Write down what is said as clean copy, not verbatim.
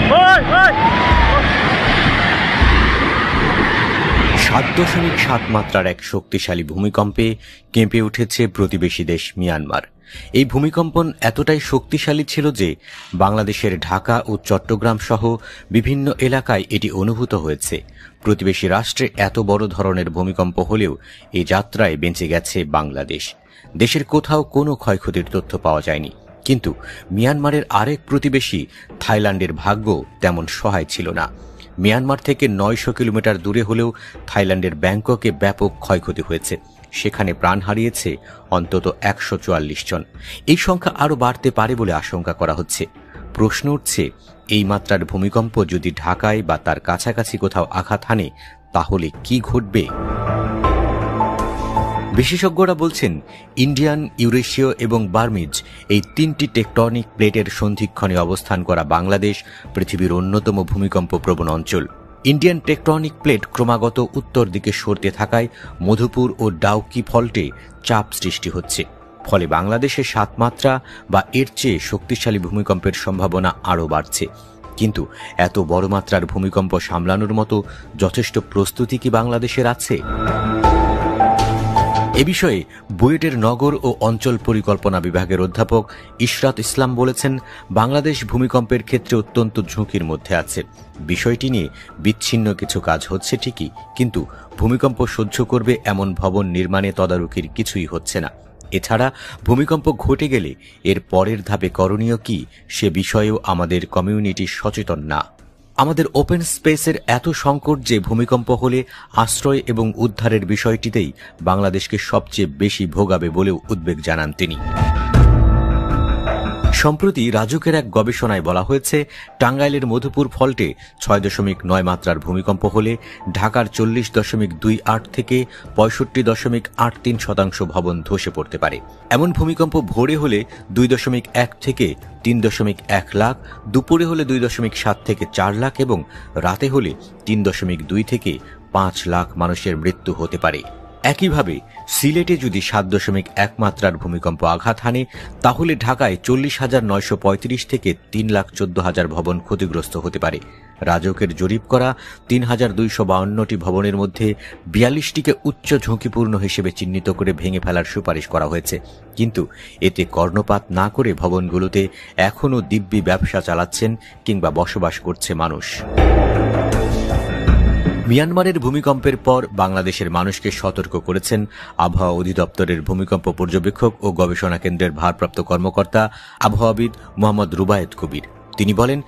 7.7 মাত্রার এক শক্তিশালী ভূমিকম্পে কেঁপে উঠেছে প্রতিবেশী দেশ মিয়ানমার। এই ভূমিকম্পন এতটাই শক্তিশালী ছিল যে বাংলাদেশের ঢাকা ও চট্টগ্রাম সহ বিভিন্ন এলাকায় এটি অনুভূত হয়েছে। প্রতিবেশী রাষ্ট্রে এত বড় ধরনের ভূমিকম্প হলেও এই যাত্রায় বেঁচে গেছে বাংলাদেশ। দেশের কোথাও কোনো ক্ষয়ক্ষতির তথ্য পাওয়া যায়নি। কিন্তু মিয়ানমারের আরেক প্রতিবেশী থাইল্যান্ডের ভাগ্য তেমন সহায় ছিল না। মিয়ানমার থেকে 900 কিলোমিটার দূরে হলেও থাইল্যান্ডের ব্যাংককে ব্যাপক ক্ষয়ক্ষতি হয়েছে। সেখানে প্রাণ হারিয়েছে অন্তত 144 জন। এই সংখ্যা আরও বাড়তে পারে বলে আশঙ্কা করা হচ্ছে। প্রশ্ন উঠছে, এই মাত্রার ভূমিকম্প যদি ঢাকায় বা তার কাছাকাছি কোথাও আঘাত হানে তাহলে কি ঘটবে? বিশেষজ্ঞরা বলছেন, ইন্ডিয়ান, ইউরেশীয় এবং বার্মিজ এই 3টি টেকটনিক প্লেটের সন্ধিক্ষণে অবস্থান করা বাংলাদেশ পৃথিবীর অন্যতম ভূমিকম্প প্রবণ অঞ্চল। ইন্ডিয়ান টেকটনিক প্লেট ক্রমাগত উত্তর দিকে সরতে থাকায় মধুপুর ও ডাউকি ফল্টে চাপ সৃষ্টি হচ্ছে। ফলে বাংলাদেশে 7 মাত্রা বা এর চেয়ে শক্তিশালী ভূমিকম্পের সম্ভাবনা আরও বাড়ছে। কিন্তু এত বড় মাত্রার ভূমিকম্প সামলানোর মতো যথেষ্ট প্রস্তুতি কি বাংলাদেশের আছে? এ বিষয়ে বুয়েটের নগর ও অঞ্চল পরিকল্পনা বিভাগের অধ্যাপক ইশরাত ইসলাম বলেছেন, বাংলাদেশ ভূমিকম্পের ক্ষেত্রে অত্যন্ত ঝুঁকির মধ্যে আছে। বিষয়টি নিয়ে বিচ্ছিন্ন কিছু কাজ হচ্ছে ঠিকই, কিন্তু ভূমিকম্প সহ্য করবে এমন ভবন নির্মাণে তদারকির কিছুই হচ্ছে না। এছাড়া ভূমিকম্প ঘটে গেলে এর পরের ধাপে করণীয় কি সে বিষয়েও আমাদের কমিউনিটি সচেতন না। আমাদের ওপেন স্পেসের এত সংকট যে ভূমিকম্প হলে আশ্রয় এবং উদ্ধারের বিষয়টিতেই বাংলাদেশকে সবচেয়ে বেশি ভোগাবে বলেও উদ্বেগ জানান তিনি। সম্প্রতি রাজুকের এক গবেষণায় বলা হয়েছে, টাঙ্গাইলের মধুপুর ফল্টে 6.9 মাত্রার ভূমিকম্প হলে ঢাকার 40.28 থেকে 65.83% ভবন ধসে পড়তে পারে। এমন ভূমিকম্প ভোরে হলে 2.1 থেকে 3.1 লাখ, দুপুরে হলে 2.7 থেকে 4 লাখ এবং রাতে হলে 3.2 থেকে 5 লাখ মানুষের মৃত্যু হতে পারে। একইভাবে সিলেটে যদি 7.1 মাত্রার ভূমিকম্প আঘাত হানে তাহলে ঢাকায় 40,935 থেকে 3,14,000 ভবন ক্ষতিগ্রস্ত হতে পারে। রাজউকের জরিপ করা 3,252টি ভবনের মধ্যে 42টিকে উচ্চ ঝুঁকিপূর্ণ হিসেবে চিহ্নিত করে ভেঙে ফেলার সুপারিশ করা হয়েছে। কিন্তু এতে কর্ণপাত না করে ভবনগুলোতে এখনও দিব্যি ব্যবসা চালাচ্ছেন কিংবা বসবাস করছে মানুষ। মিয়ানমারের ভূমিকম্পের পর বাংলাদেশের মানুষকে সতর্ক করেছেন আবহাওয়া অধিদপ্তরের ভূমিকম্প পর্যবেক্ষক ও গবেষণা কেন্দ্রের ভারপ্রাপ্ত কর্মকর্তা আবহাওয়াবিদ মোহাম্মদ রুবায়েত কবির। তিনি বলেন,